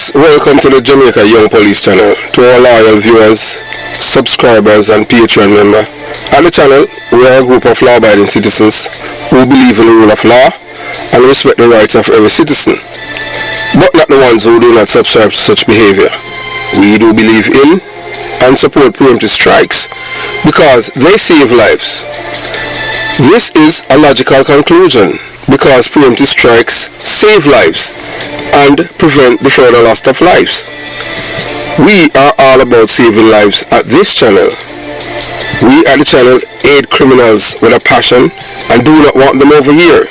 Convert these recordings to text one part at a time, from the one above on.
Yes, welcome to the Jamaica Young Police channel. To all loyal viewers, subscribers and Patreon members. At the channel, we are a group of law-abiding citizens who believe in the rule of law and respect the rights of every citizen, but not the ones who do not subscribe to such behavior. We do believe in and support preemptive strikes because they save lives. This is a logical conclusion because preemptive strikes save lives and prevent the further loss of lives. We are all about saving lives at this channel. We at the channel aid criminals with a passion and do not want them over here.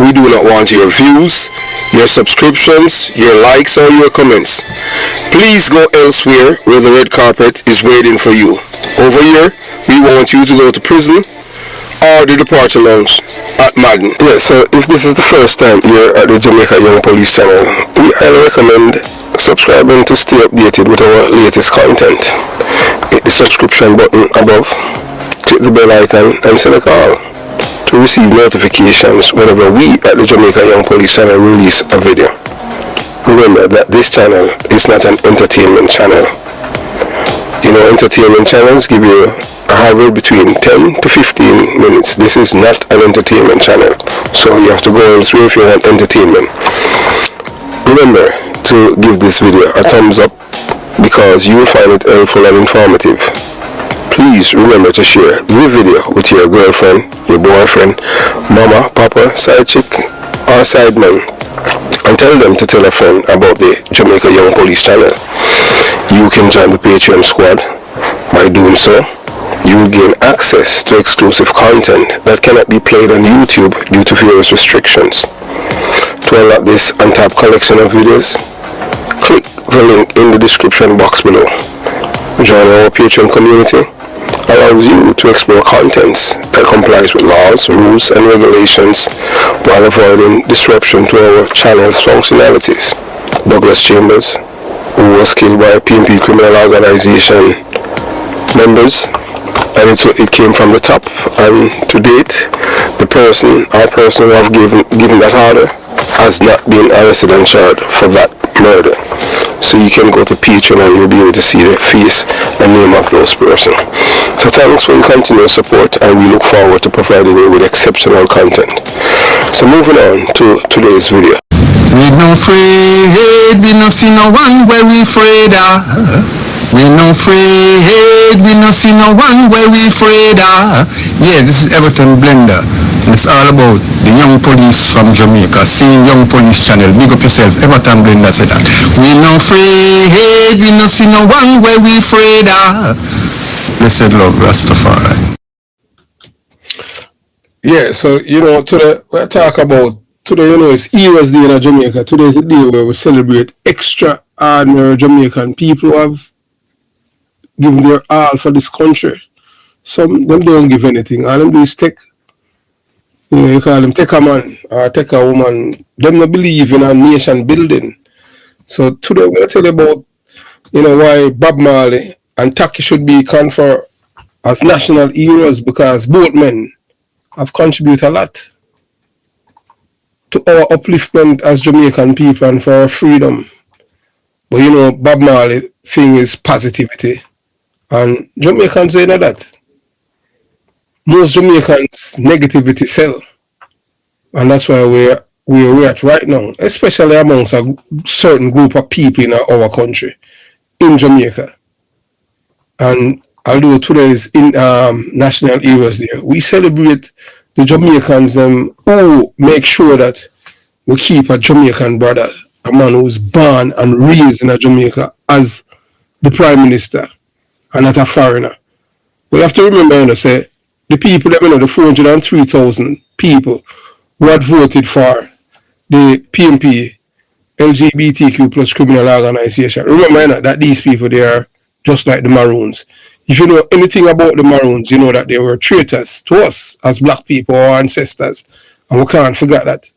We do not want your views, your subscriptions, your likes or your comments. Please go elsewhere where the red carpet is waiting for you. Over here, we want you to go to prison or the departure lounge at Madden. Yeah, so if this is the first time you're at the Jamaica Young Police channel, we highly recommend subscribing to stay updated with our latest content. Hit the subscription button above, click the bell icon and select all to receive notifications whenever we at the Jamaica Young Police channel release a video. Remember that this channel is not an entertainment channel. You know, entertainment channels give you a average between 10 to 15 minutes. This is not an entertainment channel, so you have to go elsewhere if you want entertainment. Remember to give this video a thumbs up because you will find it helpful and informative. Please remember to share the video with your girlfriend, your boyfriend, mama, papa, side chick or side man, and tell them to tell a friend about the Jamaica Young Police channel. You can join the Patreon squad. By doing so, you will gain access to exclusive content that cannot be played on YouTube due to various restrictions. To unlock this untapped collection of videos, click the link in the description box below. Join our Patreon community allows you to explore contents that complies with laws, rules and regulations while avoiding disruption to our channel's functionalities. Douglas Chambers, who was killed by a PNP criminal organization members, and it came from the top, and to date the person who have given that order has not been arrested and charged for that murder. So you can go to Patreon and you'll be able to see the face and name of those persons. So thanks for your continued support, and we look forward to providing you with exceptional content. So moving on to today's video. We no afraid, we no see no one where we afraid of. We no afraid, we no see no one where we afraid of. Yeah, this is Everton Blender. It's all about the young police from Jamaica. Seeing Young Police channel. Big up yourself. Everton Blender said that. We no afraid, we no see no one where we afraid of. Blessed love Rastafari. Yeah, so you know, today we talk about today, you know, it's Heroes Day in Jamaica. Today is a day where we celebrate extraordinary Jamaican people who have given their all for this country. Some them don't give anything. All them do is take, you know, you call them take a man or take a woman. Them not believe in a nation building. So today we'll tell you about, you know, why Bob Marley and Taki should be conferred as national heroes, because both men have contributed a lot to our upliftment as Jamaican people and for our freedom. But you know, Bob Marley thing is positivity, and Jamaicans ain't know that. Most Jamaicans negativity sell, and that's why we're at right now, especially amongst a certain group of people in our country, in Jamaica. And although today is in National Heroes Day, we celebrate the Jamaicans who make sure that we keep a Jamaican brother, a man who's born and raised in Jamaica, as the Prime Minister and not a foreigner. We have to remember, you know, say, the people that, you know, the 403,000 people who had voted for the PNP LGBTQ plus criminal organization. Remember, you know, that these people, they are just like the Maroons. If you know anything about the Maroons, you know that they were traitors to us as black people, our ancestors, and we can't forget that.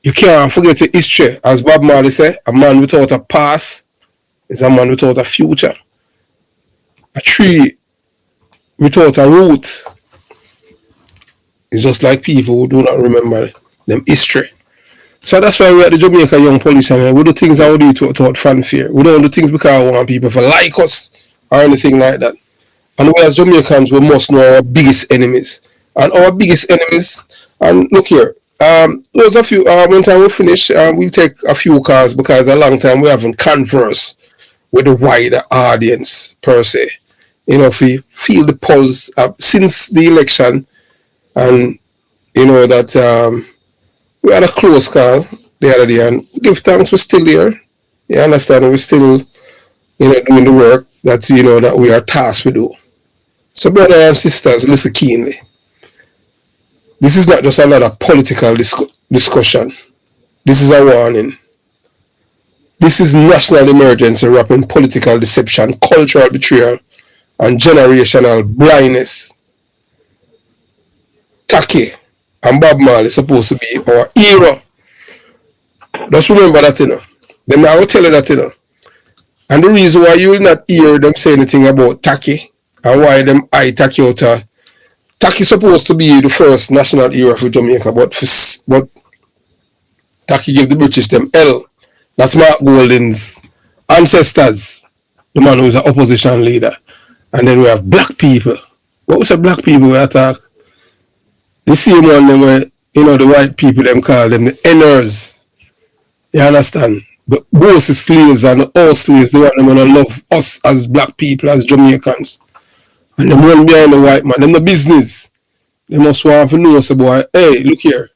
You can't forget the history. As Bob Marley said, a man without a past is a man without a future. A tree without a root is just like people who do not remember them history. So that's why we're at the Jamaica Young Police and we do things I would do to without fanfare. We don't do things because we want people to like us or anything like that. And we as Jamaicans, we must know our biggest enemies. And our biggest enemies, and look here, there's a few, one time we finish, we'll take a few calls because a long time we haven't conversed with the wider audience per se. You know, if we feel the pulse since the election, and you know that we had a close call the other day, and give thanks we're still here. You understand? We're still, you know, doing the work that you know that we are tasked with do. So, brothers and sisters, listen keenly. This is not just another political discussion. This is a warning. This is national emergency wrapping political deception, cultural betrayal, and generational blindness. Taki and Bob Marley supposed to be our hero. Just remember that, you know. Them now will tell you that, you know. And the reason why you will not hear them say anything about Taki and why them eye Taki out Taki supposed to be the first national hero for Jamaica, but Taki gave the British them L. That's Mark Golding's ancestors, the man who is an opposition leader. And then we have black people. What was the black people we attack? The same one them where, you know, the white people them call them the Enners. You understand? But both the slaves and all slaves, they want them to love us as black people, as Jamaicans. And them run behind the white man. Them the business. They must want to know, say, boy, hey, look here.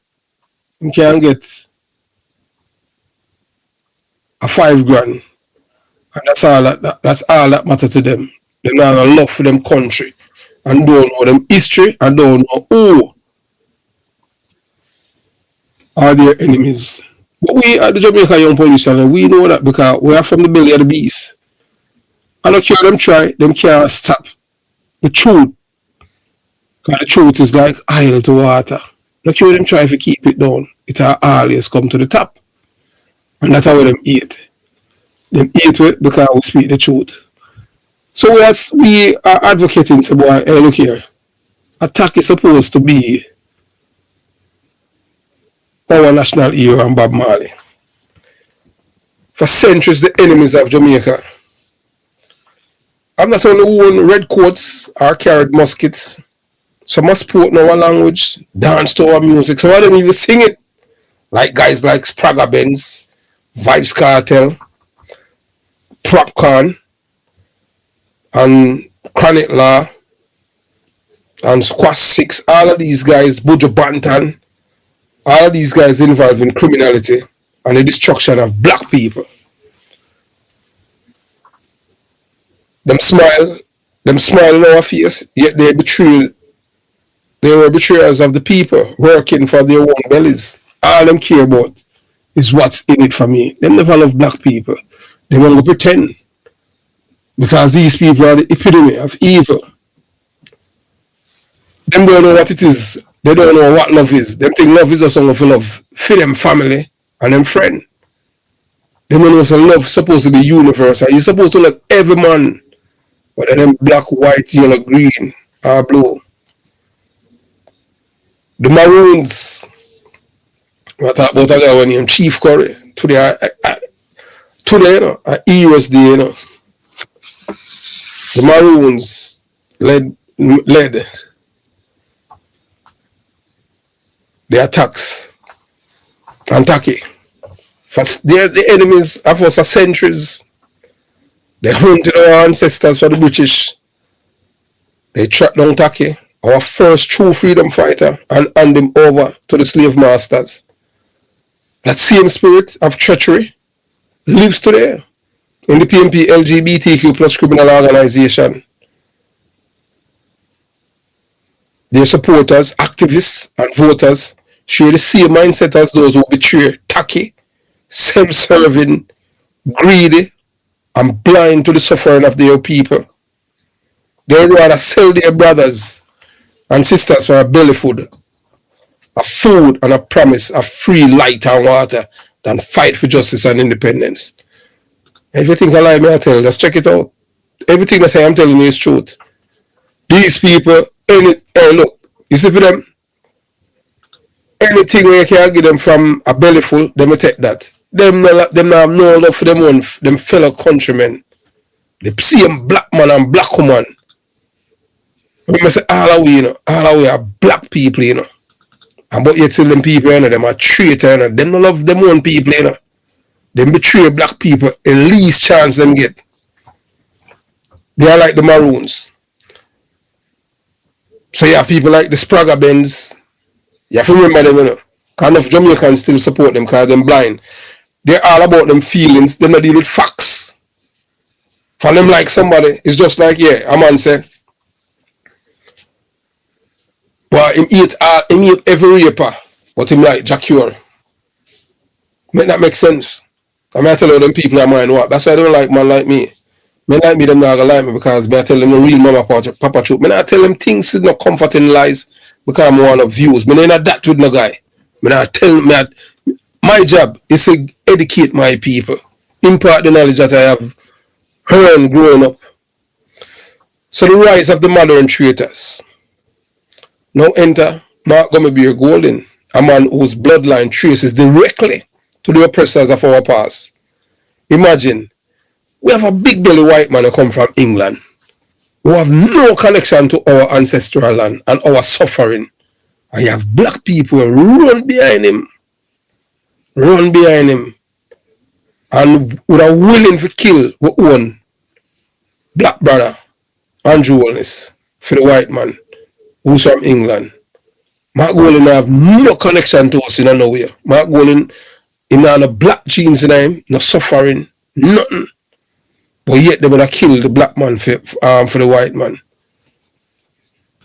You can't get a $5,000. And that's all that matter to them. They not have love for them country. And don't know them history and don't know who are their enemies. But we at the Jamaica Young Police Channel, we know that because we are from the belly of the beast. I don't care them try, them can't stop the truth. Because the truth is like oil to water. Look how them try to keep it down. It will always come to the top. And that's how them eat. Them eat it because we speak the truth. So we are advocating, say, boy, hey, look here. Attack is supposed to be our national hero and Bob Marley. For centuries, the enemies of Jamaica. I'm not only worn red coats or carried muskets. Some must spoke our language, dance to our music. Some of them even sing it. Like guys like Spragga Benz, Vibes Cartel, Popcorn, and Chronic Law, and Squash 6. All of these guys, Buju Banton, all of these guys involved in criminality and the destruction of black people. Them smile in our face, yet they were betrayers of the people working for their own bellies. All them care about is what's in it for me. They never love black people. They want to pretend. Because these people are the epitome of evil. Them don't know what it is. They don't know what love is. Them think love is just something for love for them family and them friend. Them don't know so love is supposed to be universal. You're supposed to love every man. Whether them black, white, yellow, green, or blue. The Maroons. I talk about a guy when named Chief Curry. Today, you know, heroes day, you know. The Maroons led the attacks on Taki. They're the enemies of us for centuries. They hunted our ancestors for the British. They tracked down Taki, our first true freedom fighter, and hand him over to the slave masters. That same spirit of treachery lives today in the PNP LGBTQ plus criminal organization. Their supporters, activists, and voters share the same mindset as those who betray Taki, self-serving, greedy, and blind to the suffering of their people. They would rather sell their brothers and sisters for a belly food, a food and a promise of free light and water than fight for justice and independence. If you think I lie, may I tell you, just check it out. Everything that I am telling you is truth. These people, hey look, you see for them, anything where you can give them from a belly full, them will take that. Them no have no love for them own them fellow countrymen. The same black man and black woman. Remember say all of we, you know, all of we are black people, you know. And but you tell them people, you know, them are traitor, you know. Them no love them own people, you know. Them betray black people, the least chance them get. They are like the Maroons. So you have people like the Sprague Benz. You have to remember them, you know. Kind of Jamaicans still support them because they're blind. They're all about them feelings. They don't deal with facts. For them like somebody, it's just like, yeah, a man say, well, him eat every raper, but him like Jacure. Make that make sense? I mean, I tell all them people that mind what. That's why I don't like man like me. Men like me, them not gonna like me because I tell them the real mama papa truth. I tell them things is not comforting lies because I'm one of views. I not that with no guy. I tell me my job is to educate my people, impart the knowledge that I have heard growing up. So the rise of the modern traitors. Now enter Mark Gummerbeer Golden, a man whose bloodline traces directly to the oppressors of our past. Imagine, we have a big belly white man who come from England, who have no connection to our ancestral land and our suffering. And you have black people run behind him, and would are willing to kill our own black brother, Andrew Holness, for the white man who's from England. Mark Golden have no connection to us in nowhere. Mark Golden, he not no black genes in him, no suffering, nothing. But yet they would have killed the black man for the white man.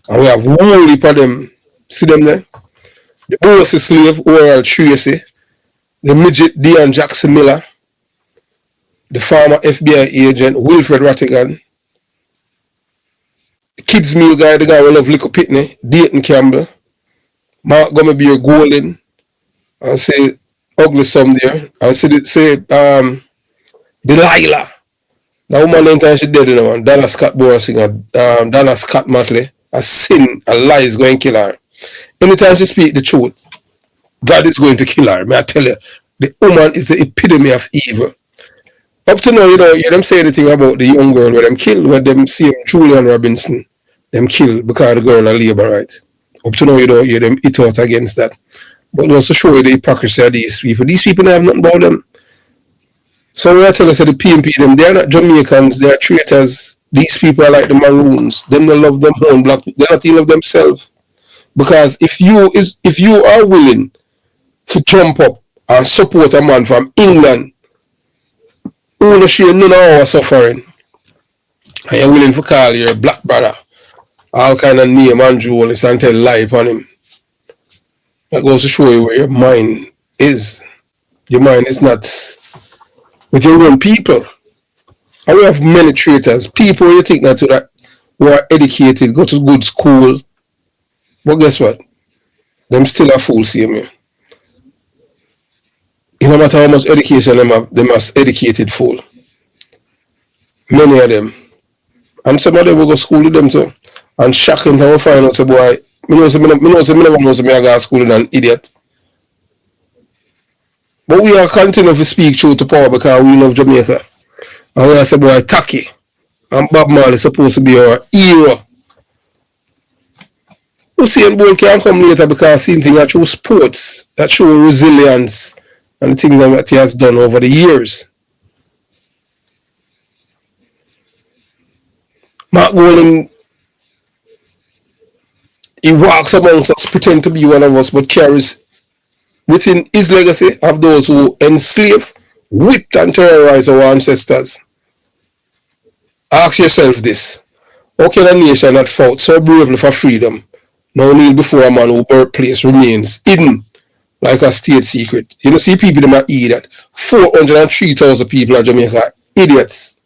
And we have whole heap of them. See them there? The Orsi slave, Oral Tracy, the midget Dion Jackson Miller, the former FBI agent Wilfred Rattigan, the kids meal guy, the guy who love Lico Pitney, Dayton Campbell, Mark Gummerbeer Golden, and say ugly some there, and say Delilah. That woman anytime she dead, you know, and Donna Scott Borsinger, Donna Scott Matley, a sin, a lie is going to kill her. Anytime she speak the truth, God is going to kill her. May I tell you, the woman is the epitome of evil. Up to now, you know, you them say anything about the young girl where them killed, where them see Julian Robinson, them killed because the girl are labor right. Up to now, you don't hear them eat out against that. But also show you the hypocrisy of these people. These people have nothing about them. So when I tell us that the PMP, them, they are not Jamaicans, they are traitors. These people are like the Maroons. Them don't love them own black, they not even love themselves. Because if you are willing to jump up and support a man from England who will share none of our suffering, and you're willing to call your black brother all kind of name and jewels and tell lie upon him, that goes to show you where your mind is. Your mind is not with your own people. And we have many traitors. People you think that who are educated, go to good school. But guess what? Them still a fool, see me. No matter how much education them have, them as educated fool. Many of them. And some of them will go to school with them too. And shocking to find out, say, boy, me never know I go to school with an idiot. But we are continuing to speak truth to power because we love Jamaica. And we are say, boy, Taki and Bob Marley supposed to be our hero. Usain Bolt can come later because same thing that show sports, that show resilience and the things that he has done over the years. Mark Golden, he walks amongst us, pretend to be one of us, but carries within his legacy of those who enslaved, whipped and terrorized our ancestors. Ask yourself this: how can a nation that fought so bravely for freedom now kneel before a man whose birthplace remains hidden like a state secret? You know, see people that might eat that. 403,000 people in Jamaica are idiots.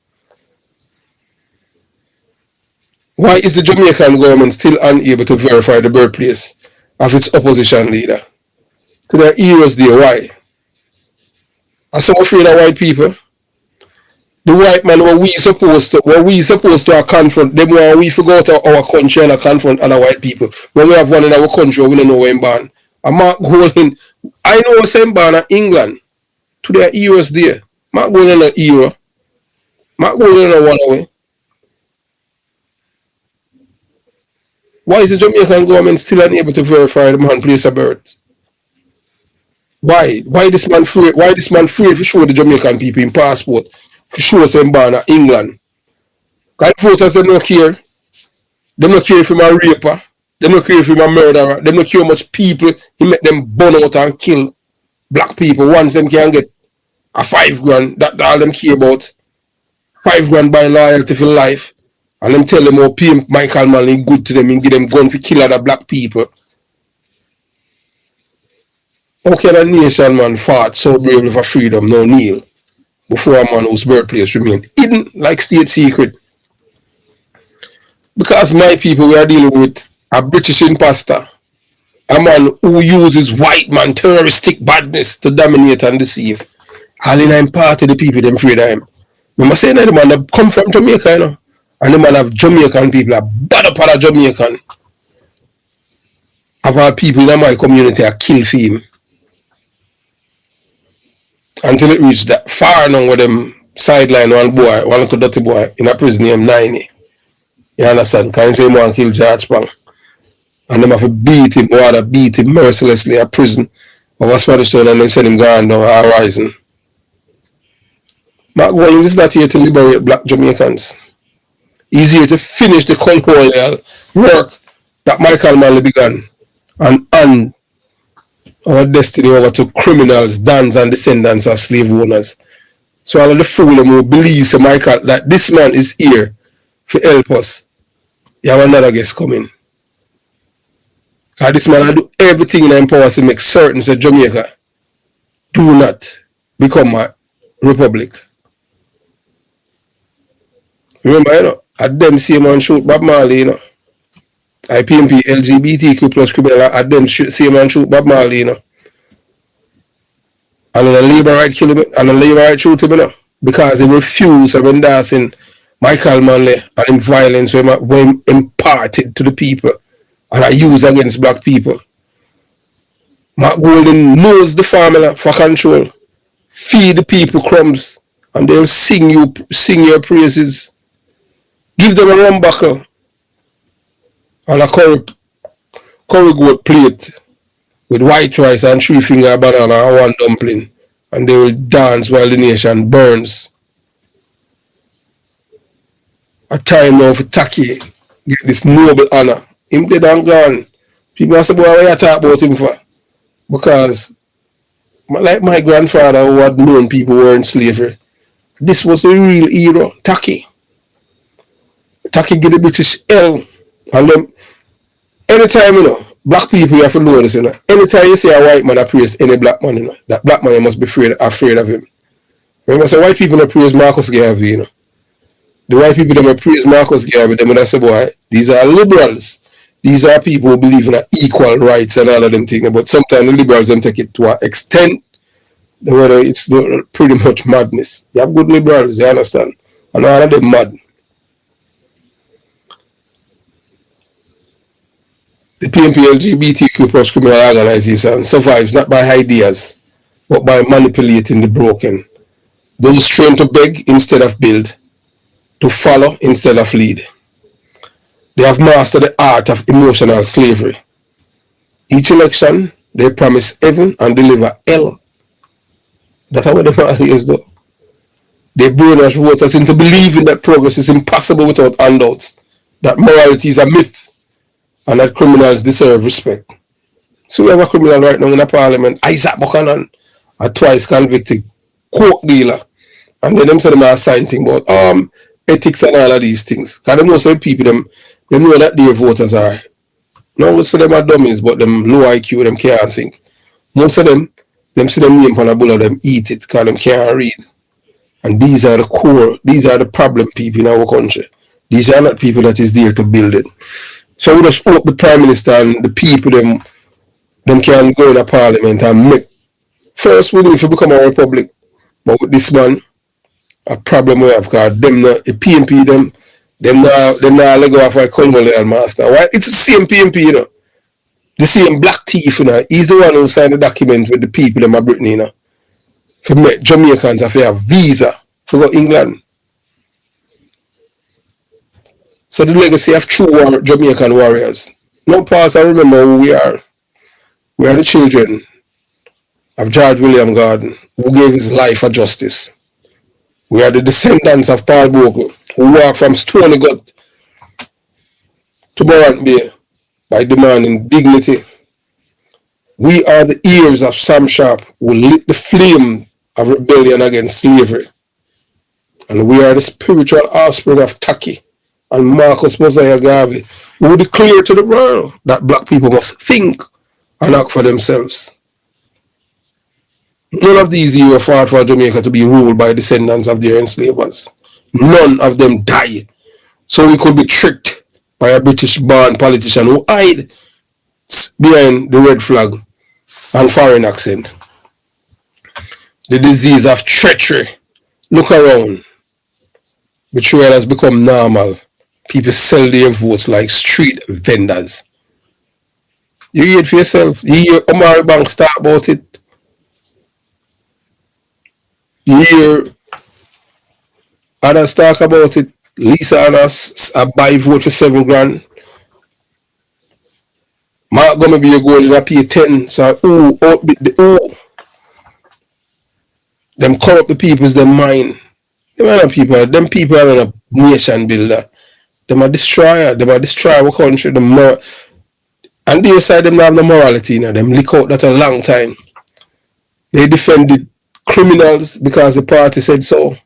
Why is the Jamaican government still unable to verify the birthplace of its opposition leader? To their heroes there, why? Are some afraid of white people? The white man were we supposed to confront them, when we forgot our country and confront other white people. When we have one in our country, we don't know where we're born. And Mark Golding, I know same born in England. To their heroes there. Mark Golding a hero. Mark Golding a one away. Why is the Jamaican government still unable to verify the man place of birth? Why? Why this man free? Why this man free to show the Jamaican people in passport? To show them born in England. Because voters they don't care. They don't care if he's a raper. They don't care if he's a murderer. They don't care how much people he make them burn out and kill black people. Once them can get a $5,000, that's all them care about. $5,000 by loyalty for life. And them tell them how P.M. Michael Marley good to them and give them gun for kill other black people. How can a nation man fought so bravely for freedom, no kneel, before a man whose birthplace remained hidden like state secret? Because my people, we are dealing with a British imposter, a man who uses white man terroristic badness to dominate and deceive. All in I'm part of the people them afraid of him. Remember saying that the man that come from Jamaica, you know, and the man have Jamaican people, a bad up of Jamaican. Of our people in my community are killed for him. Until it reached that far now with them sideline one boy, one little dirty boy in a prison named 90. You understand? Because he want to kill George Pang. And them have to beat him, or rather beat him mercilessly at prison of a Spanish town and they send him gone down a horizon. Mark Golding is not here to liberate black Jamaicans. He's here to finish the colonial work that Michael Manley began and hand our destiny over to criminals, dons, and descendants of slave owners. So all of the fool who believes Michael that this man is here to help us, you have another guest coming. Because this man will do everything in his power to make certain that Jamaica do not become a republic. Remember, you know, at them same man shoot Bob Marley, you know. IPMP, LGBTQ plus criminal, at them same man shoot Bob Marley, you know. And the labor right kill him, and the labor right shoot him, you know. Because he refused to endorse in Michael Manley and in violence when imparted to the people and are used against black people. Mark Golding knows the formula for control. Feed the people crumbs and they'll sing your praises. Give them a rum buckle and a curry goat plate with white rice and 3-finger banana and one dumpling, and they will dance while the nation burns. A time now for Taki get this noble honor. Him dead and gone. People are saying, what you talk about him for? Because like my grandfather who had known people who were in slavery, this was the real hero, Taki. Taki get the British L. And them, anytime, you know, black people you have to know this, you know. Anytime you see a white man appraise any black man, you know, that black man you must be afraid of him. Remember, so white people appraise Marcus Garvey, you know. The white people that appraise Marcus Garvey, them would say, boy, these are liberals. These are people who believe in equal rights and all of them things. But sometimes the liberals them take it to an extent where it's pretty much madness. You have good liberals, you understand? And all of them mad. The PMP LGBTQ plus criminal organization survives not by ideas, but by manipulating the broken. Those trained to beg instead of build, to follow instead of lead. They have mastered the art of emotional slavery. Each election, they promise heaven and deliver hell. That's what the Marley is, though. They brainwash voters into believing that progress is impossible without handouts, that morality is a myth, and that criminals deserve respect. So we have a criminal right now in the parliament, Isaac Buchanan, a twice convicted coke dealer. And then them say them are assigned thing about ethics and all of these things. Because most of the people, them know that their voters are. Not most of them are dummies, but them low IQ, them can't think. Most of them see them name on a bull of them eat it because them can't read. And these are the core, these are the problem people in our country. These are not people that is there to build it. So we just hope the Prime Minister and the people them can go in a parliament and make. First we need to become a republic. But with this man, a problem we have because them the PMP them not let go of a colonial master. Why? It's the same PMP, you know. The same black thief, you know, he's the one who signed the document with the people in my Britain, you know, for make Jamaicans have a visa for go England. So the legacy of true Jamaican warriors. No past, I remember who we are. We are the children of George William Gordon, who gave his life for justice. We are the descendants of Paul Bogle, who walked from Stony Gut to Morant Bay by demanding dignity. We are the heirs of Sam Sharp, who lit the flame of rebellion against slavery. And we are the spiritual offspring of Taki and Marcus Mosiah Garvey, who declare to the world that black people must think and act for themselves. None of these heroes fought for Jamaica to be ruled by descendants of their enslavers. None of them died. So we could be tricked by a British-born politician who hid behind the red flag and foreign accent. The disease of treachery. Look around. Betrayal has become normal. People sell their votes like street vendors. You hear it for yourself. You hear Omari Banks talk about it. You hear others talk about it. Lisa Annas buy vote for $7,000. Mark gonna be your goal in a pay 10. So them corrupt the people's them mind. Them people are a nation builder. Them a destroyer. Them a destroy our country. And the other side them have no morality, you know. Them leak out that a long time. They defended criminals because the party said so.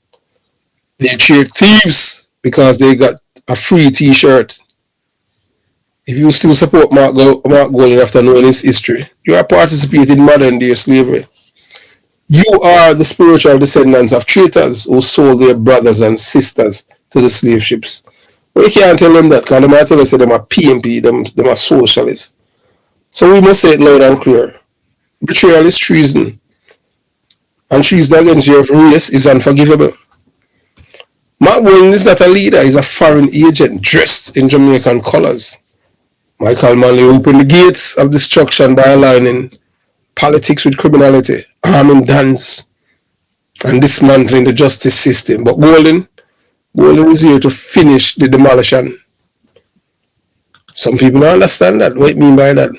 They cheered thieves because they got a free t-shirt. If you still support Mark Golding after knowing his history, you are participating in modern day slavery. You are the spiritual descendants of traitors who sold their brothers and sisters to the slave ships. But you can't tell them that because they might tell us that them are PMP, them are socialists. So we must say it loud and clear. Betrayal is treason. And treason against your race is unforgivable. Mark Golding is not a leader, he's a foreign agent dressed in Jamaican colors. Michael Manley opened the gates of destruction by aligning politics with criminality, arming dance, and dismantling the justice system. But Golding is here to finish the demolition. Some people don't understand that. What do you mean by that?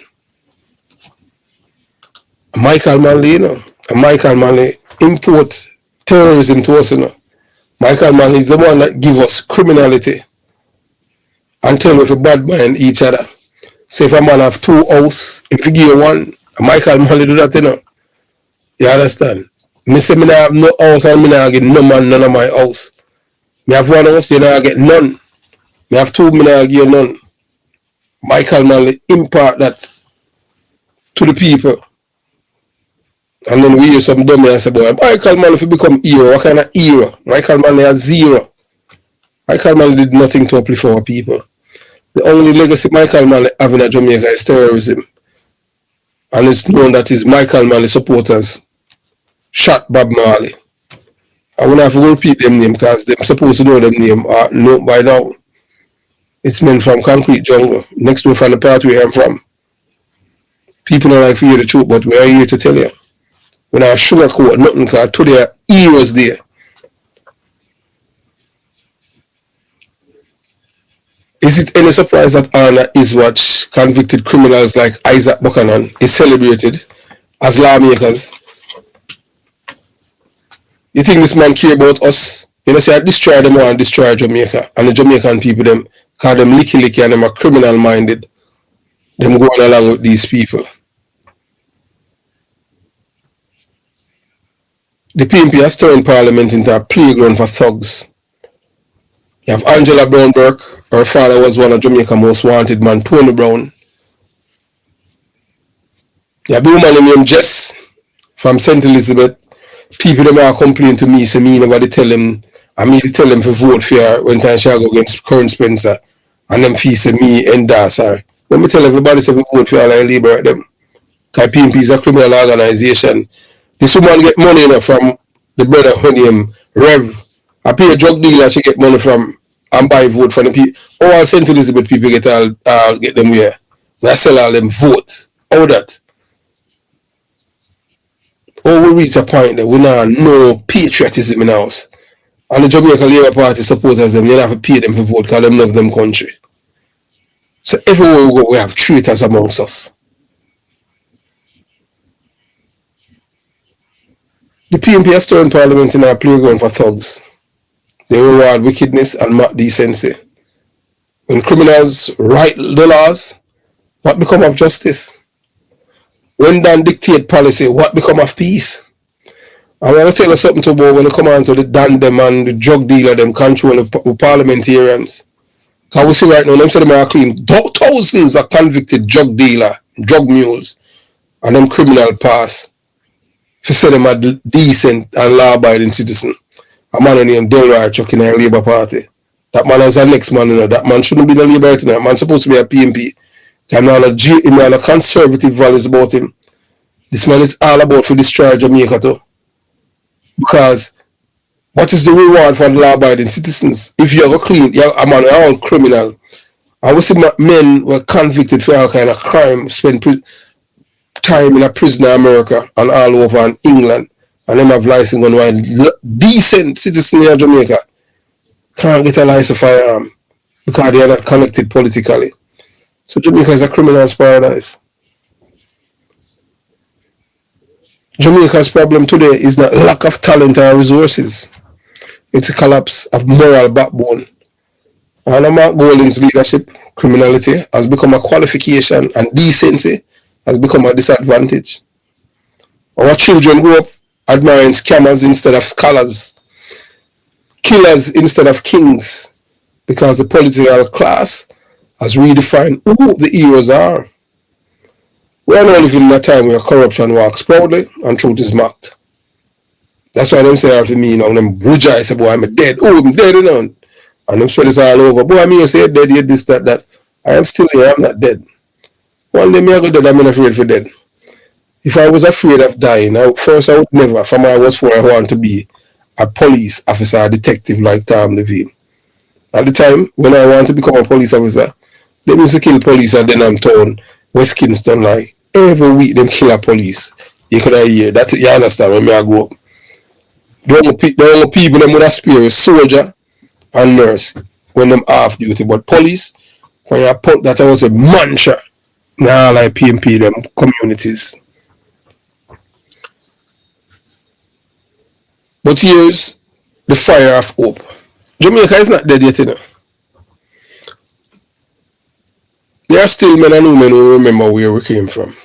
Michael Manley, you know, and Michael Manley import terrorism to us, you know. Michael Manley is the one that give us criminality and tell us a bad mind each other. Say if a man have 2 houses, if you give one, Michael Manley do that, you know. You understand? Me say me not have no house and me not get no man none of my house. Me have 1 house, you not get none. Me have 2, me not get none. Michael Manley impart that to the people. And then we hear some dummy and say, boy, Michael Manley if you become hero, what kind of hero? Michael Manley has 0. Michael Manley did nothing to uplift our people. The only legacy Michael Manley have in Jamaica is terrorism. And it's known that his Michael Manley supporters shot Bob Marley. I won't have to repeat them name because they're supposed to know them name no, by now. It's men from Concrete Jungle, next door from the part where I'm from. People don't like to hear the truth, but we are here to tell you. We're not sugarcoat nothing because today are heroes there. Is it any surprise that Anna Iswatch, convicted criminals like Isaac Buchanan, is celebrated as lawmakers? You think this man care about us? You know, say I destroy them and destroy Jamaica. And the Jamaican people, them call them licky and them are criminal minded. Them going along with these people. The PNP has turned Parliament into a playground for thugs. You have Angela Brown Burke. Her father was one of Jamaica's most wanted man, Tony Brown. You have the woman named Jess from St. Elizabeth. People them are complaining to me, say me nobody tell them, I mean tell them for vote for her when time she go against Curran Spencer. And them feel say me endorse her. Let me tell everybody say we vote for her and liberate them. Because PNP is a criminal organization. This woman get money, you know, from the brother named Rev. I pay a drug dealer, she get money from and buy vote from the people. All St. Elizabeth people get them here. We sell all them vote. How that? How we reach a point that we now know patriotism in the house. And the Jamaica Labour Party supporters, them, you have to pay them for vote because them love them country. So everywhere we go, we have traitors amongst us. The PNP has turned Parliament in a playground for thugs. They reward wickedness and mock decency. When criminals write the laws, what become of justice? When Dan dictate policy, what become of peace? I want to tell you something about when they come on to the Dan them and the drug dealer them control the parliamentarians. Because we see right now, them say them are clean. Thousands of convicted drug dealer, drug mules, and them criminal pass. If you say them are decent and law-abiding citizen, a man named Delroy Chuck in a Labour Party. That man is the next man, you know. That man shouldn't be the Labour Party. That man supposed to be a PNP. He has a conservative values about him. This man is all about to destroy Jamaica too. Because what is the reward for the law-abiding citizens? If you're clean, you're a man, you're all criminal. I would say men were convicted for all kind of crime, spend time in a prison in America and all over in England, and them have license on while decent citizens in Jamaica can't get a license firearm because they are not connected politically. So Jamaica is a criminal's paradise. Jamaica's problem today is not lack of talent or resources. It's a collapse of moral backbone. Under Mark Golding's leadership, criminality has become a qualification and decency has become a disadvantage. Our children grow up admiring scammers instead of scholars, killers instead of kings, because the political class has redefined who the heroes are. We are now living in a time where corruption walks proudly and truth is mocked. That's why them say after me, you know, them rejoice say, boy, I'm dead. Oh, I'm dead, you know. And them spread it all over. Boy, I mean, you say dead, you this, that. I am still here, I'm not dead. One day me I go dead, I'm not afraid for dead. If I was afraid of dying, first I would never, from I was 4, I want to be a police officer, a detective like Tom Levine. At the time, when I want to become a police officer, they used to kill police at Denham Town, West Kingston, like every week them kill a police. You could hear that, you understand when I go up. The only people them would have spare is soldier and nurse when them off duty. But police, when you put that was a mantra now like PMP them communities. But here's the fire of hope. Jamaica is not dead yet, you know. There are still men and women who remember where we came from,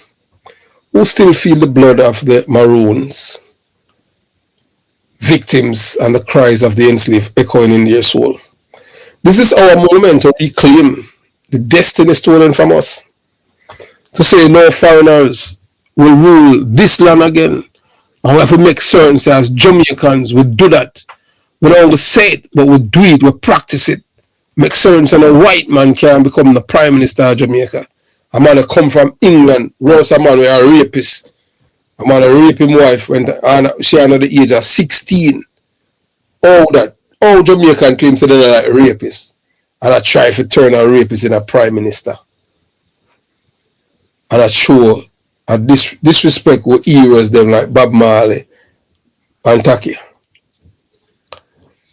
who still feel the blood of the Maroons, victims, and the cries of the enslaved echoing in their soul. This is our moment to reclaim the destiny stolen from us, to say no foreigners will rule this land again, and we have to make certain as Jamaicans we do that. We don't only say it, but we do it, we practice it. Make certain that a white man can become the Prime Minister of Jamaica. A man that come from England, roast a man with a rapist. A man that rape his wife when she under the age of 16. All Jamaican claims that they're like rapists. And I try to turn a rapist in a Prime Minister. And I show a disrespect with heroes them like Bob Marley and Taki.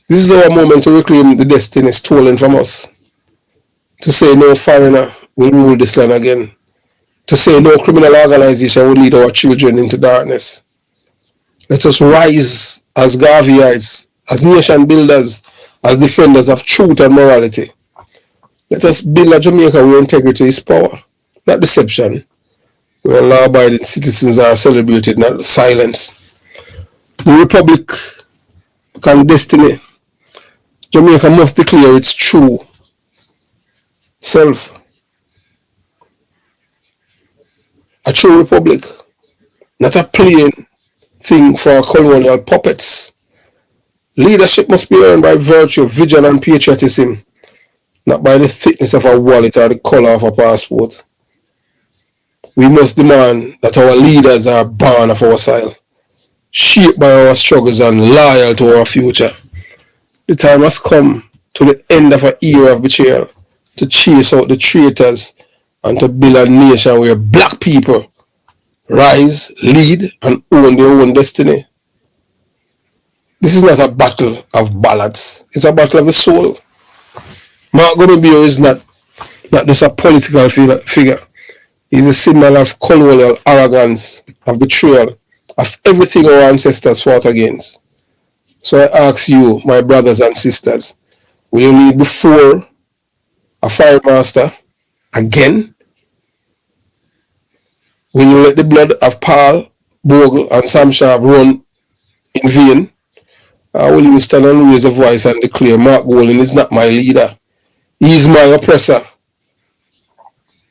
This is our moment to reclaim the destiny stolen from us. To say no foreigner will rule this land again. To say no criminal organization will lead our children into darkness. Let us rise as Garveyites, as nation builders, as defenders of truth and morality. Let us build a Jamaica where integrity is power, not deception, where law-abiding citizens are celebrated, not silenced. The Republic can destiny. Jamaica must declare its true self. A true republic, not a plain thing for colonial puppets. Leadership must be earned by virtue of vision and patriotism, not by the thickness of a wallet or the color of a passport. We must demand that our leaders are born of our soil, shaped by our struggles and loyal to our future. The time has come to the end of an era of betrayal, to chase out the traitors and to build a nation where black people rise, lead, and own their own destiny. This is not a battle of ballads. It's a battle of the soul. Mark Gomebio is not just a political figure. He's a symbol of colonial arrogance, of betrayal, of everything our ancestors fought against. So I ask you, my brothers and sisters, will you kneel before a fire master again? Will you let the blood of Paul, Bogle, and Sam Sharp run in vain? Or will you stand and raise a voice and declare, Mark Golding is not my leader. He is my oppressor.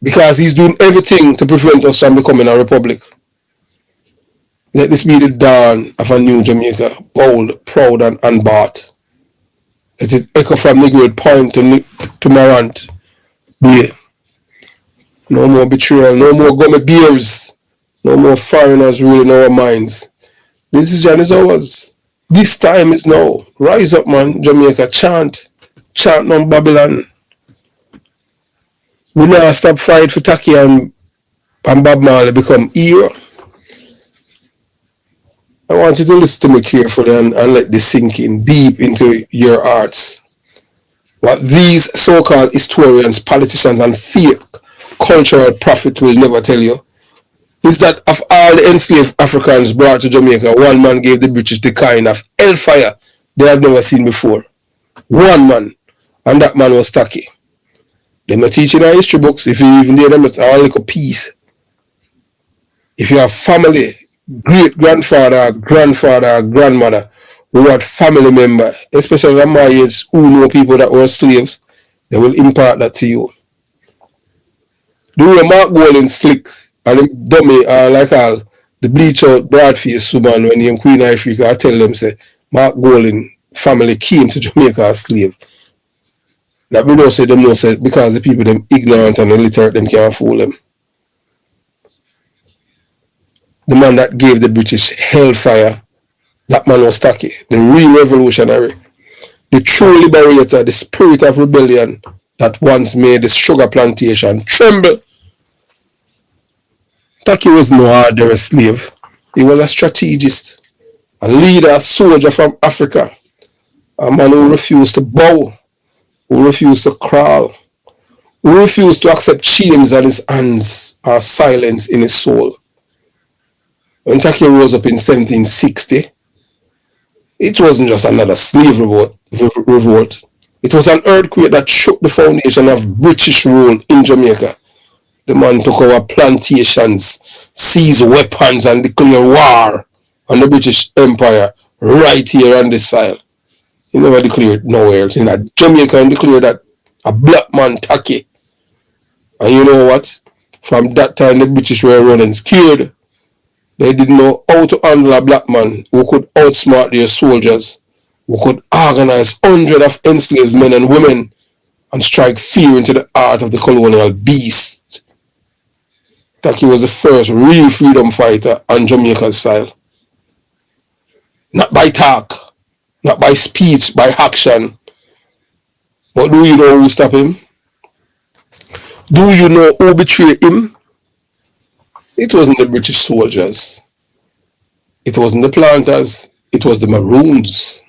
Because he's doing everything to prevent us from becoming a republic. Let this be the dawn of a new Jamaica, bold, proud, and unbought. Let it echo from the Great Point to Morant Bay. No more betrayal, no more gummy beers, no more foreigners ruling our minds. This is ours. This time is now. Rise up, man, Jamaica. Chant on Babylon. We now stop fight for Taki and Bob Marley become hero. I want you to listen to me carefully and let this sink in deep into your hearts. What these so-called historians, politicians, and fake cultural prophets will never tell you is that of all the enslaved Africans brought to Jamaica, one man gave the British the kind of hellfire they had never seen before. One man. And that man was Taki. They're not teaching our history books. If you even hear them, it's all like a piece. If you have family, great-grandfather, grandfather, grandmother, who had family member, especially at my age, who know people that were slaves, they will impart that to you. The way Mark Golding slick and him dummy like all the bleach out broad face woman when he in Queen Africa, I tell them say Mark Golding family came to Jamaica as slave. That we don't say them no say because the people them ignorant and illiterate them can't fool them. The man that gave the British hellfire, that man was Taki, the real revolutionary, the true liberator, the spirit of rebellion that once made the sugar plantation tremble. Taki was no ordinary slave. He was a strategist, a leader, a soldier from Africa, a man who refused to bow, who refused to crawl, who refused to accept chains on his hands or silence in his soul. When Taki rose up in 1760, it wasn't just another slave revolt. It was an earthquake that shook the foundation of British rule in Jamaica. The man took our plantations, seized weapons, and declared war on the British Empire right here on this soil. He never declared nowhere else. In Jamaica, he declared that a black man Taki. And you know what? From that time, the British were running scared. They didn't know how to handle a black man who could outsmart their soldiers, who could organize hundreds of enslaved men and women and strike fear into the heart of the colonial beast. Taki was the first real freedom fighter on Jamaica's soil. Not by talk, not by speech, by action. But do you know who stopped him? Do you know who betrayed him? It wasn't the British soldiers. It wasn't the planters. It was the Maroons.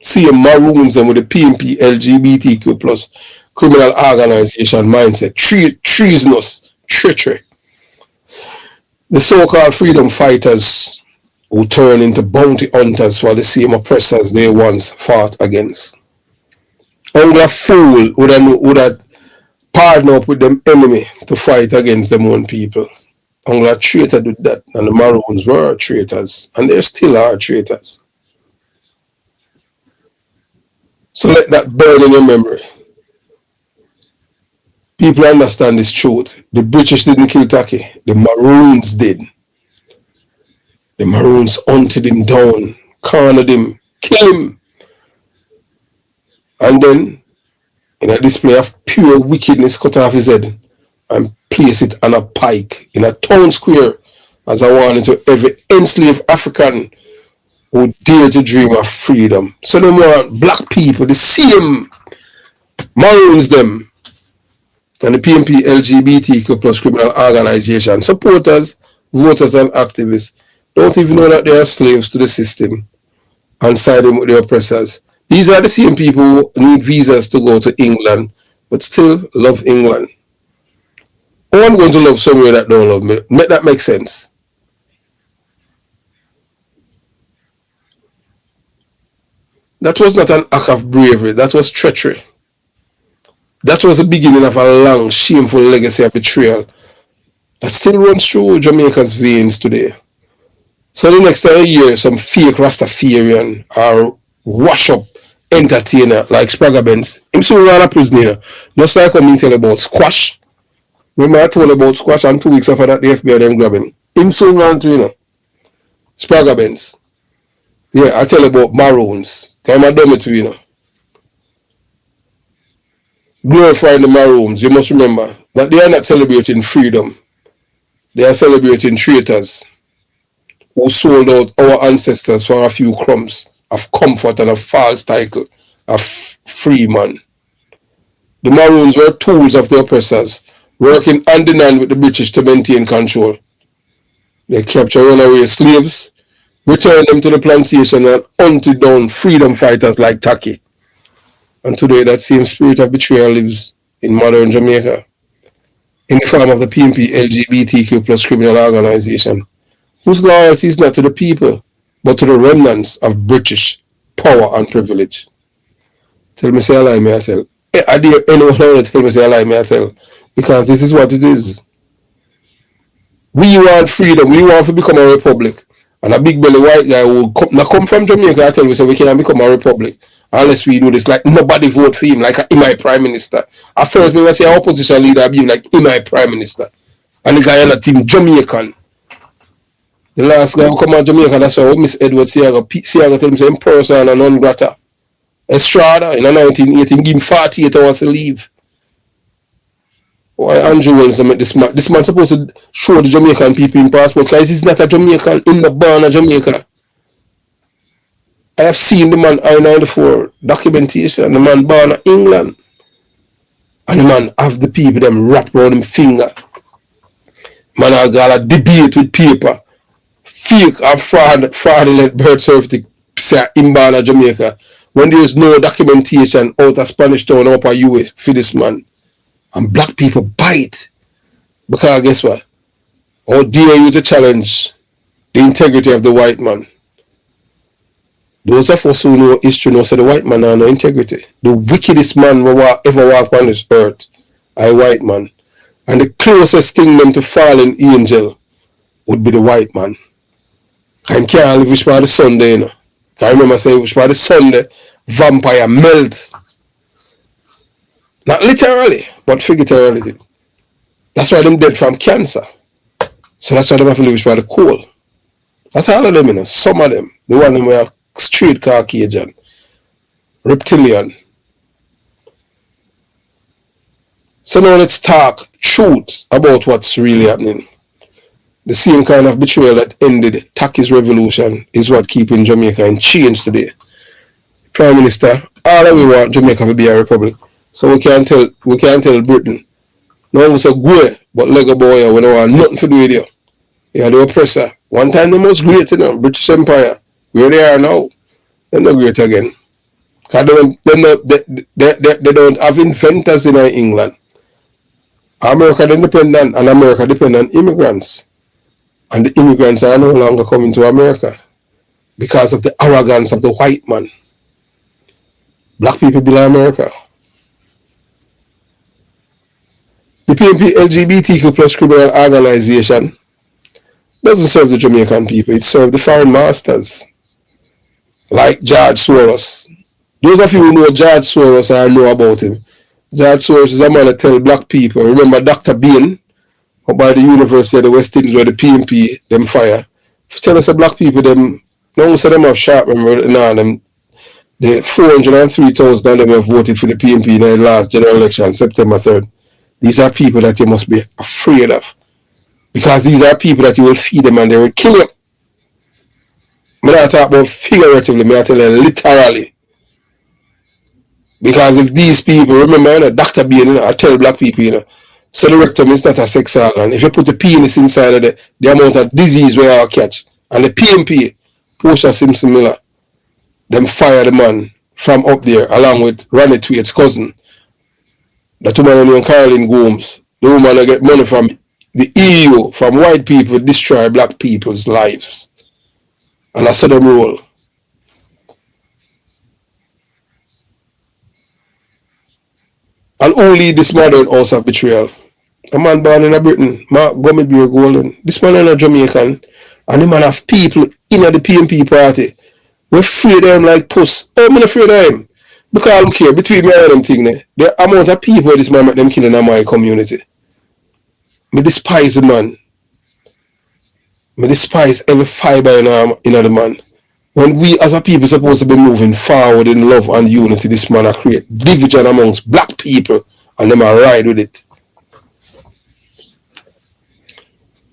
See Maroons and with the PMP LGBTQ plus criminal organization mindset. Treasonous treachery. The so-called freedom fighters who turn into bounty hunters for the same oppressors they once fought against. Only a fool would have partnered up with them enemy to fight against them own people. Only a traitor did that, and the Maroons were traitors, and they still are traitors. So let that burn in your memory. People understand this truth. The British didn't kill Taki, the Maroons did. The Maroons hunted him down, cornered him, killed him. And then, in a display of pure wickedness, cut off his head and place it on a pike in a town square as a warning to every enslaved African who dare to dream of freedom. So they want black people, the same Maroons them, and the PNP LGBTQ plus criminal organization, supporters, voters, and activists don't even know that they are slaves to the system and siding with the oppressors. These are the same people who need visas to go to England, but still love England. Oh, I'm going to love somewhere that don't love me. Make that make sense. That was not an act of bravery. That was treachery. That was the beginning of a long, shameful legacy of betrayal that still runs through Jamaica's veins today. So the next time you hear some fake Rastafarian or wash up entertainer like Spragga Benz, him soon run a prisoner. Just like I'm tell about Squash. Remember I told about Squash and 2 weeks after that the FBI them grab him. Him soon run to Spragga Benz. Yeah, I tell about Maroons. Time I done it to glorifying the Maroons. You must remember that they are not celebrating freedom. They are celebrating traitors who sold out our ancestors for a few crumbs of comfort and a false title of free man. The Maroons were tools of the oppressors, working hand in hand with the British to maintain control. They captured runaway slaves, returned them to the plantation, and hunted down freedom fighters like Taki. And today that same spirit of betrayal lives in modern Jamaica in the form of the PNP LGBTQ plus criminal organization, whose loyalty is not to the people, but to the remnants of British power and privilege. Tell me say a lie, may I tell? I dare anyone to tell me say a lie, may I tell? Because this is what it is. We want freedom. We want to become a republic. And a big belly white guy will come from Jamaica. I tell you, so we can't become a republic unless we do this. Like nobody vote for him, like my prime minister. At first, we say our opposition leader be like my prime minister, and the guy on the team Jamaican. The last guy who come out Jamaica, that's how Miss Edward Siaga tell him say person and non grata. Estrada in 1918 give him 48 hours to leave. Why Andrew Wilson make this man? This man supposed to show the Jamaican people in passport because he's not a Jamaican, in the born of Jamaica. I have seen the man I-94 documentation, the man born in England. And the man have the people them wrap around him finger. Man I got a debate with paper. Fake and fraudulent birth certificate say in born of Jamaica. When there is no documentation out of Spanish town up a US for this man. And black people bite. Because guess what? How dare you to challenge the integrity of the white man? Those of us who know history know say the white man has no integrity. The wickedest man who ever walked on this earth, a white man. And the closest thing them to fallen angel would be the white man. And can't live which part of the Sunday, I remember saying which part of the Sunday, vampire melt. Not literally, but figuratively. That's why them dead from cancer. So that's why them have to live by the coal. Not all of them, some of them. The one them were straight Caucasian, reptilian. So now let's talk truth about what's really happening. The same kind of betrayal that ended Taki's revolution is what keeping Jamaica in chains today. Prime Minister, all that we want Jamaica to be a republic. So we can't tell Britain. No one say go, but Lego boy, we don't want nothing to do with you. You're the oppressor. One time they was great, British Empire. Where they are now, they're not great again. Because they don't have inventors in England. America is independent, and America depends on immigrants. And the immigrants are no longer coming to America because of the arrogance of the white man. Black people belong America. The PNP LGBTQ plus criminal organization doesn't serve the Jamaican people, it serves the foreign masters. Like George Soros. Those of you who know George Soros or know about him. George Soros is a man that tell black people. Remember Dr. Bain, up by the University of the West Indies where the PNP them fire. Tell us the black people them, no one say them have sharp remember them. The 403,000 of them have voted for the PNP in the last general election, September 3rd. These are people that you must be afraid of. Because these are people that you will feed them and they will kill you. I'm not talking about figuratively, I'm telling you literally. Because if these people, remember, Dr. Bean, I tell black people, so the rectum is not a sex organ. If you put the penis inside of the amount of disease where I'll catch, and the PMP, Portia Simpson Miller, them fire the man from up there, along with Ronnie Tweet's cousin, that woman named Caroline Gomes, the woman that get money from the EU, from white people, destroy black people's lives. And I saw them roll. And only this modern house of betrayal. A man born in Britain, Mark Gummy Beer Golden. This man is a Jamaican. And the man have people in the PMP party. We're afraid of him like puss. I'm not afraid of him. Because look here, between me and them thing, the amount of people this man make them killing in my community. Me despise the man. Me despise every fiber in the man. When we as a people supposed to be moving forward in love and unity, this man create division amongst black people and them are ride with it.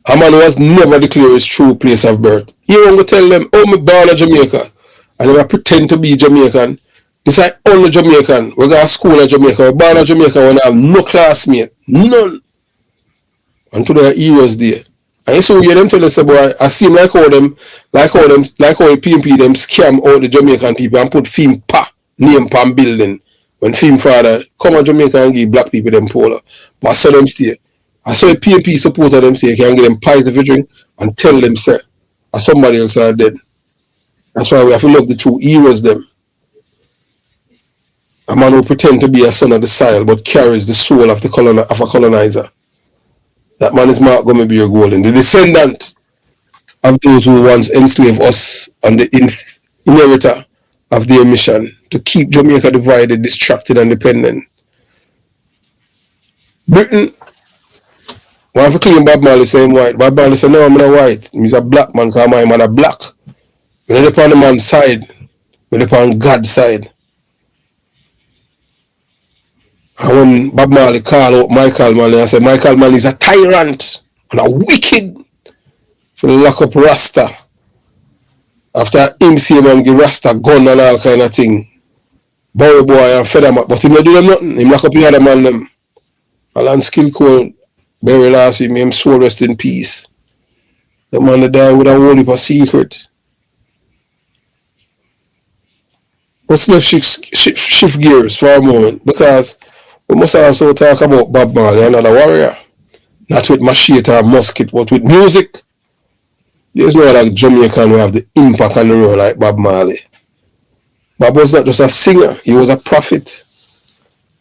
A man who has never declared his true place of birth. You want to tell them, oh, me born in Jamaica, and they pretend to be Jamaican. This is only Jamaican. We got a school in Jamaica. We born in Jamaica when I have no classmate. None. And today heroes there. And you saw them tell us, boy, I seem like how the PMP them scam all the Jamaican people and put film name pan building. When film father come on Jamaica and give black people them polo. But I saw them say, I saw a PMP supporter them say, can get them pies if you drink and tell them say, and somebody else are dead. That's why we have to love the true heroes them. A man who pretend to be a son of the soil but carries the soul of a colonizer. That man is Mark Gummy Beer Golden, the descendant of those who once enslaved us and the inheritor of their mission to keep Jamaica divided, distracted, and dependent. Britain want to claim Bob Marley saying white. Bob Marley said, no, I'm not white. He's a black man because my man a black. I'm not on the man's side. I'm not on God's side. And when Bob Marley called out Michael Marley and said, Michael Marley is a tyrant and a wicked for lock up Rasta. After him see him give Rasta gun and all kind of thing. Boy and Feathermat, but he not do them nothing. He lock up the other man them. Alan Skillcold, bury last week, him soul rest in peace. The man that died with a whole heap of secret. Let's shift gears for a moment because we must also talk about Bob Marley, another warrior. Not with machete or musket, but with music. There's no other Jamaican who have the impact on the road like Bob Marley. Bob was not just a singer, he was a prophet.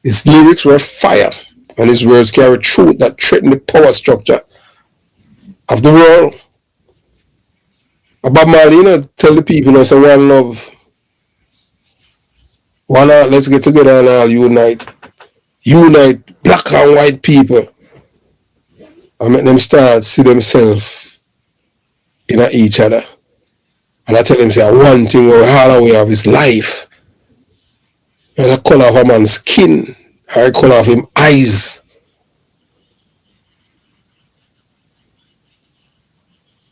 His lyrics were fire, and his words carried truth that threatened the power structure of the world. Bob Marley, tell the people, say one love. One heart, let's get together and all unite. Unite black and white people and make them start see themselves in each other. And I tell them, say, one thing or harder way of his life. And the color of a man's skin, or the color of his eyes.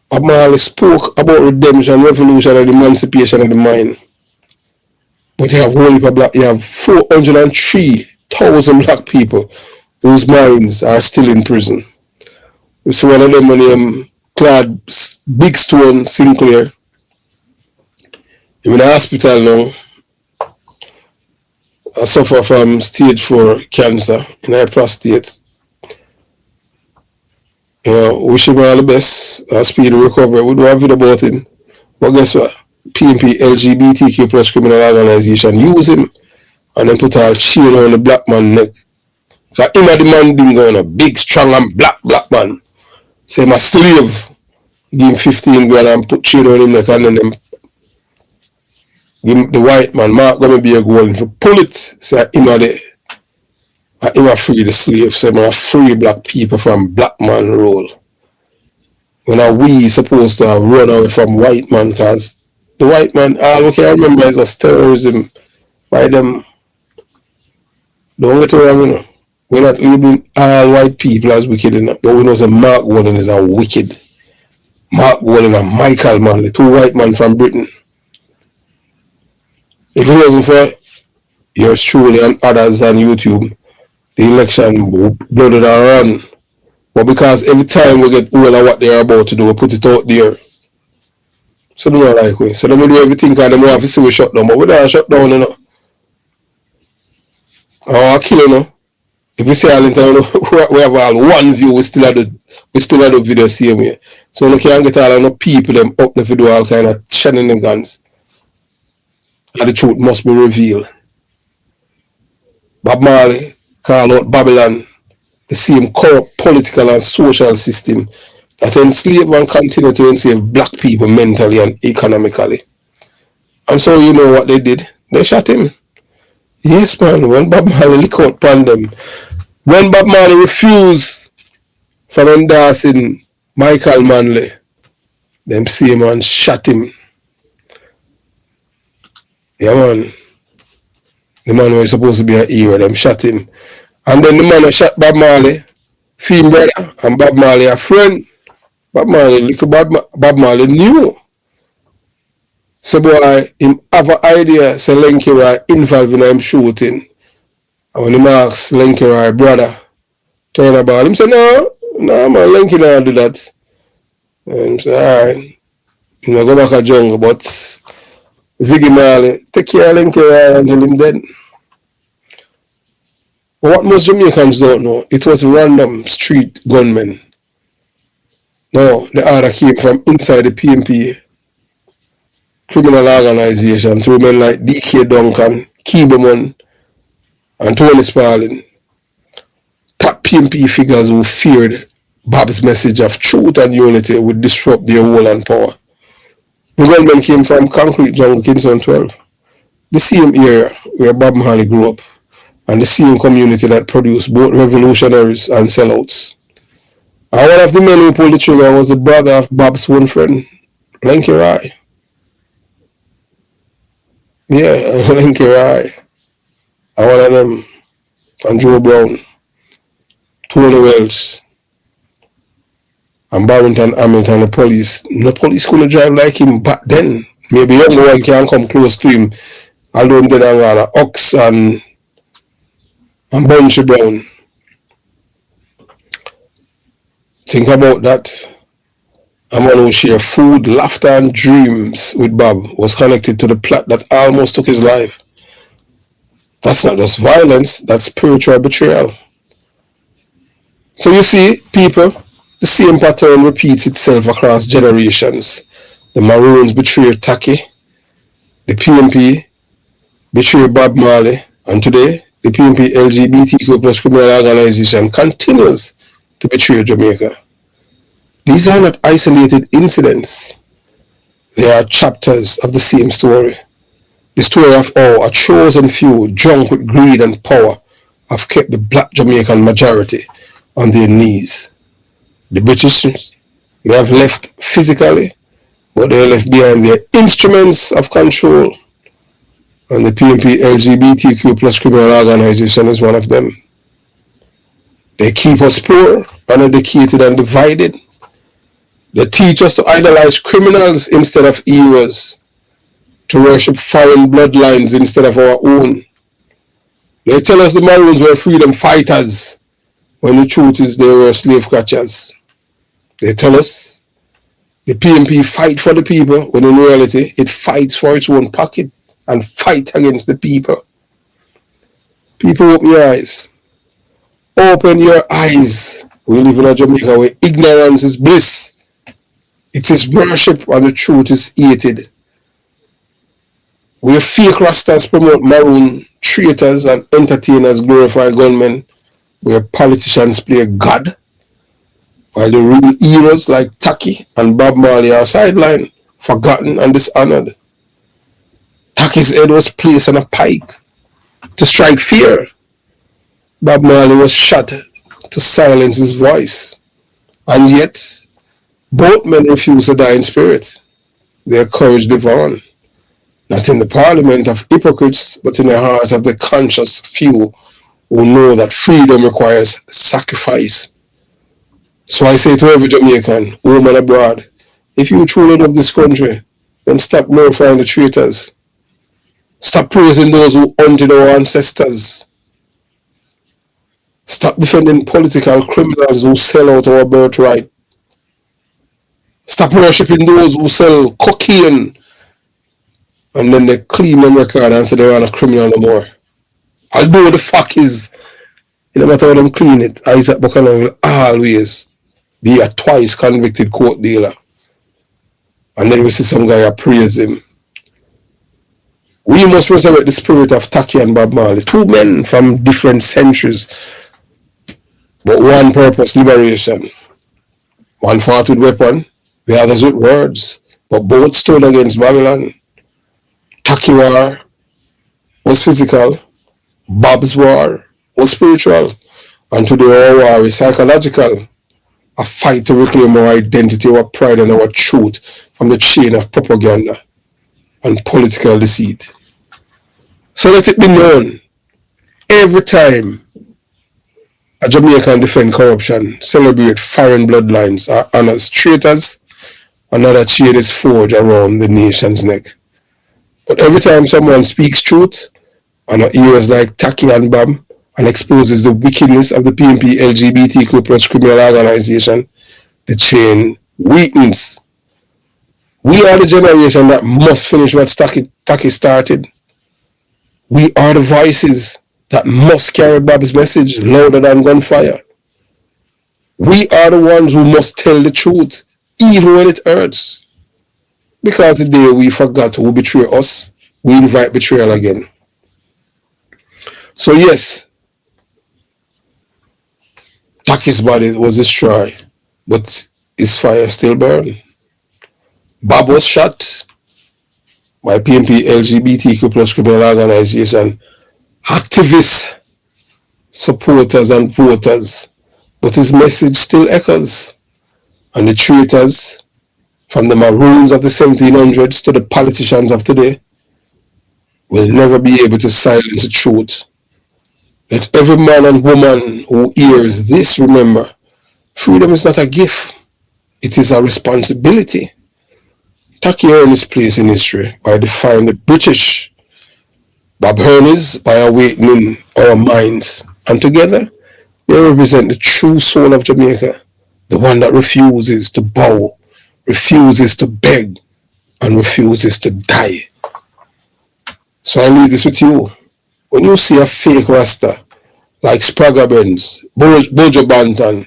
Bob Marley spoke about redemption, revolution, and emancipation of the mind. But you have whole black, you have 403,000 black people whose minds are still in prison. So one of them named Claude Big Stone Sinclair. I'm in the hospital now. I suffer from stage 4 cancer in my prostate. Wish him all the best, speedy recovery. We do a video about him. But guess what? PMP LGBTQ plus criminal organization use him and then put all chain on the black man neck. Because him a the man being going a big, strong and black man. Say him a slave. Give him 15 grand and put chain on him neck and then them give him the white man, Mark gonna be a goal if you pull it, say him a free the slave, say him a free black people from black man rule. When are we supposed to run away from white man because the white man, all we can remember is just terrorism by them. Don't get it wrong, We're not labeling all white people as wicked enough, but we know that Mark Golden is a wicked. Mark Golden and Michael Marley, 2 white men from Britain. If it wasn't for yours truly and others on YouTube, the election blooded and run. But because every time we get all of what they're about to do, we put it out there. So they don't like we. So they do everything because they want to see we shut down. But we don't shut down, you know. Or kill, you know. If we say all in time, we have all one view, we still have the video same way. So we can't get all of the people them up the video all kind of shenanigans. And the truth must be revealed. Bob Marley call out Babylon the same corrupt political and social system that enslave and continue to enslave black people mentally and economically. And so you know what they did? They shot him. Yes, man, when Bob Marley lick out upon them, when Bob Marley refused from endorsing Michael Manley, them same man shot him. Yeah, man. The man was supposed to be a hero, them shot him. And then the man who shot Bob Marley, film brother, and Bob Marley a friend. Bob Marley, little Bob Marley knew. So boy, him have an idea, say Lenky Roy involved in him shooting. And when he asks Lenky Roy brother, turn about, him say, no man, Lenky don't do that. And he say, alright, you know, go back to jungle, but Ziggy Marley, take care of Lenky Roy until him dead. But what most Jamaicans don't know, it was random street gunmen. No, the order came from inside the PMP criminal organization through men like D.K. Duncan, Keeberman, and Tony Sparling. Top PMP figures who feared Bob's message of truth and unity would disrupt their role and power. The gunmen came from Concrete Jungle, Kingston 12, the same area where Bob Marley grew up, and the same community that produced both revolutionaries and sellouts. And one of the men who pulled the trigger was the brother of Bob's one friend, Lenky Roy. Yeah, Lenky Roy. And one of them, and Joe Brown, Tony Wells, and Barrington Hamilton, the police couldn't drive like him back then. Maybe young one can come close to him, although they don't got Ox and Bunchy Brown. Think about that. A man who shared food, laughter, and dreams with Bob was connected to the plot that almost took his life. That's not just violence, that's spiritual betrayal. So you see, people, the same pattern repeats itself across generations. The Maroons betrayed Tacky, the PMP betrayed Bob Marley, and today, the PMP LGBTQ plus criminal organization continues to betray Jamaica. These are not isolated incidents. They are chapters of the same story. The story of how a chosen few, drunk with greed and power, have kept the black Jamaican majority on their knees. The British may have left physically, but they left behind their instruments of control. And the PMP LGBTQ plus criminal organization is one of them. They keep us poor, uneducated, and divided. They teach us to idolize criminals instead of heroes, to worship foreign bloodlines instead of our own. They tell us the Maroons were freedom fighters, when the truth is they were slave catchers. They tell us the PMP fight for the people, when in reality it fights for its own pocket and fight against the people. People, open your eyes. Open your eyes. We live in a Jamaica where ignorance is bliss. It is worship and the truth is hated. Where fake rastas promote maroon, traitors and entertainers glorify gunmen, where politicians play God, while the real heroes like Tacky and Bob Marley are sidelined, forgotten and dishonored. Tacky's head was placed on a pike to strike fear. Bob Marley was shot to silence his voice. And yet, both men refused to die in spirit. Their courage live on. Not in the parliament of hypocrites, but in the hearts of the conscious few who know that freedom requires sacrifice. So I say to every Jamaican, home and abroad, if you truly love this country, then stop glorifying the traitors. Stop praising those who hunted our ancestors. Stop defending political criminals who sell out our birthright. Stop worshipping those who sell cocaine and then they clean them record and say they're not a criminal no more. Although the fact is, no matter how them clean it, Isaac Buchanan will always be a twice convicted court dealer. And then we see some guy praise him. We must resurrect the spirit of Taki and Bob Marley. Two men from different centuries, but one purpose, liberation. One fought with weapon, the others with words, but both stood against Babylon. Taki war was physical, Bob's war was spiritual, and today our war is psychological. A fight to reclaim our identity, our pride, and our truth from the chain of propaganda and political deceit. So let it be known, every time a Jamaican defend corruption, celebrate foreign bloodlines, or honors traitors, another chain is forged around the nation's neck. But every time someone speaks truth, and heroes like Taki and Bob, and exposes the wickedness of the PNP LGBTQ plus criminal organization, the chain weakens. We are the generation that must finish what Taki started. We are the voices that must carry Bob's message louder than gunfire. We are the ones who must tell the truth, even when it hurts. Because the day we forgot who betrayed us, we invite betrayal again. So yes, Taki's body was destroyed, but his fire still burned. Bob was shot by PNP LGBTQ plus criminal organization, activists, supporters and voters, but his message still echoes. And the traitors, from the maroons of the 1700s to the politicians of today, will never be able to silence the truth. Let every man and woman who hears this remember, freedom is not a gift, it is a responsibility. Taki earned his place in history by defying the British. Bob earned his by awakening our minds. And together, they represent the true soul of Jamaica, the one that refuses to bow, refuses to beg, and refuses to die. So I leave this with you. When you see a fake Rasta, like Spragga Benz, Bojo Banton,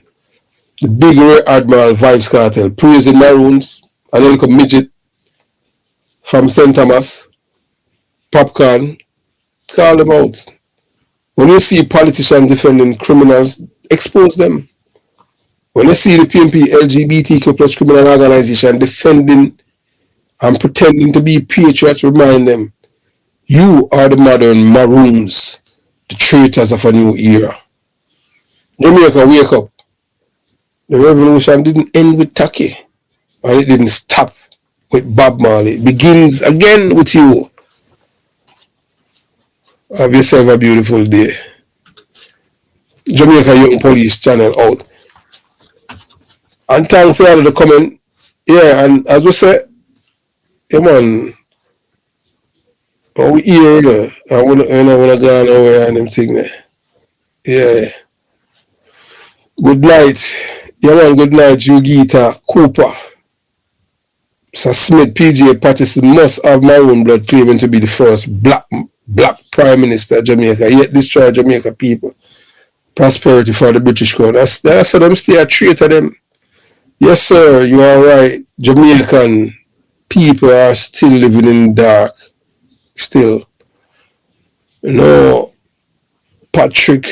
the big Rear Admiral Vibes Cartel, praising Maroons, and a little midget from St. Thomas, Popcorn, call them out. When you see politicians defending criminals, expose them. When you see the PNP LGBTQ plus criminal organization defending and pretending to be patriots, remind them, you are the modern Maroons, the traitors of a new era. Jamaica, wake up. The revolution didn't end with Taki, and it didn't stop with Bob Marley. It begins again with you. Have yourself a beautiful day. Jamaica Young Police channel out. And thanks to all of the comment. Yeah, and as we said, yeah man, we here, I wanna go nowhere and them thing there. Yeah. Good night. Yeah man, good night, Jugita, Cooper. Sir Smith, PJ Patterson must have Maroon blood claiming to be the first black Prime Minister of Jamaica, yet destroy Jamaica people. Prosperity for the British crown. That's how them stay a traitor them. Yes sir, you are right. Jamaican people are still living in the dark. Still. No, Patrick,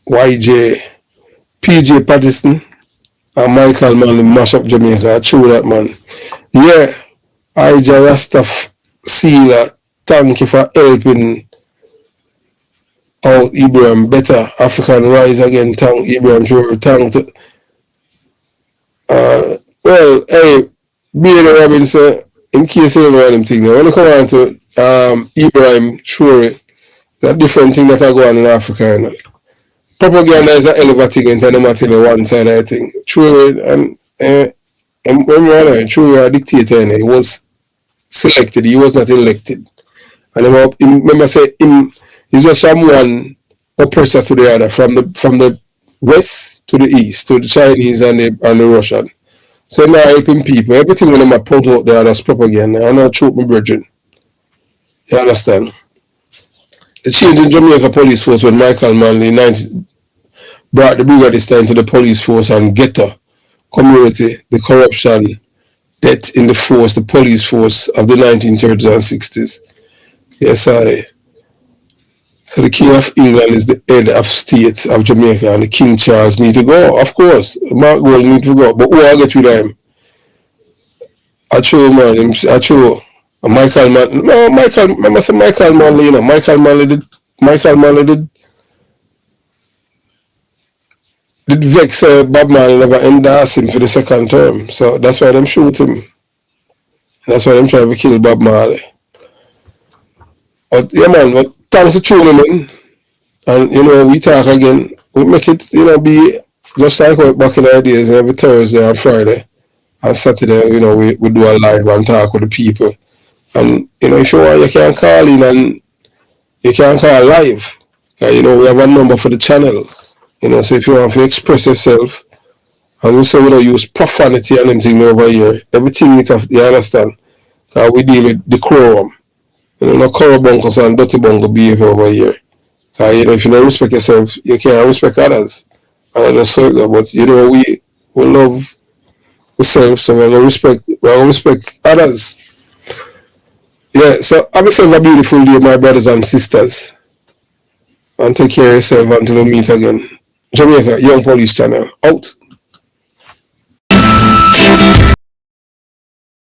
YJ, PJ Patterson, and Michael Manley mash up Jamaica. True that man. Yeah, Ija Rastaf Sealer, thank you for helping out Ibrahim. Better African rise again. Thank Ibrahim. Sure, thank to well, hey, Billy Robinson, in case you don't know anything, when you come on to Ibrahim, sure, it's a different thing that I go on in Africa. You know. Propaganda is a hell of a thing, and no matter one side, I think. True, and remember, true, a dictator, and it was selected. He was not elected. And remember say him is just from one oppressor to the other, from the west to the east, to the Chinese and the Russian. So now helping people. Everything when them put out there that's propaganda. I'm not choke my brethren. You understand? The change in Jamaica police force when Michael Manley brought the Brigadier to the police force and ghetto community, the corruption, death in the force, the police force of the 1930s and 60s. Yes, I. So the King of England is the head of state of Jamaica, and the King Charles need to go. Of course, Mark Gold need to go. But who I get rid of him? I true man, I true. Michael Man, no Michael. Remember say Michael Manley, you know. Michael Manley did vex Bob Marley never endorse him for the second term. So that's why them shoot him. That's why them try to kill Bob Marley. But yeah man, but thanks for tuning in. And you know, we talk again. We make it, you know, be just like back in the days, every Thursday and Friday and Saturday, you know, we do a live and talk with the people. And you know, if you want, you can call in and you can call live. You know, we have a number for the channel. You know, so if you want to express yourself, and we say we don't use profanity and anything over here. Everything you understand. We deal with decorum. You know, no corobunkers and dirty bungle behavior over here. You know, if you don't respect yourself, you can't respect others. And I just say that, but you know, we love ourselves, so we're gonna respect others. Yeah, so have yourself a beautiful day, my brothers and sisters. And take care of yourself until we meet again. Jamaica Young Police Channel out.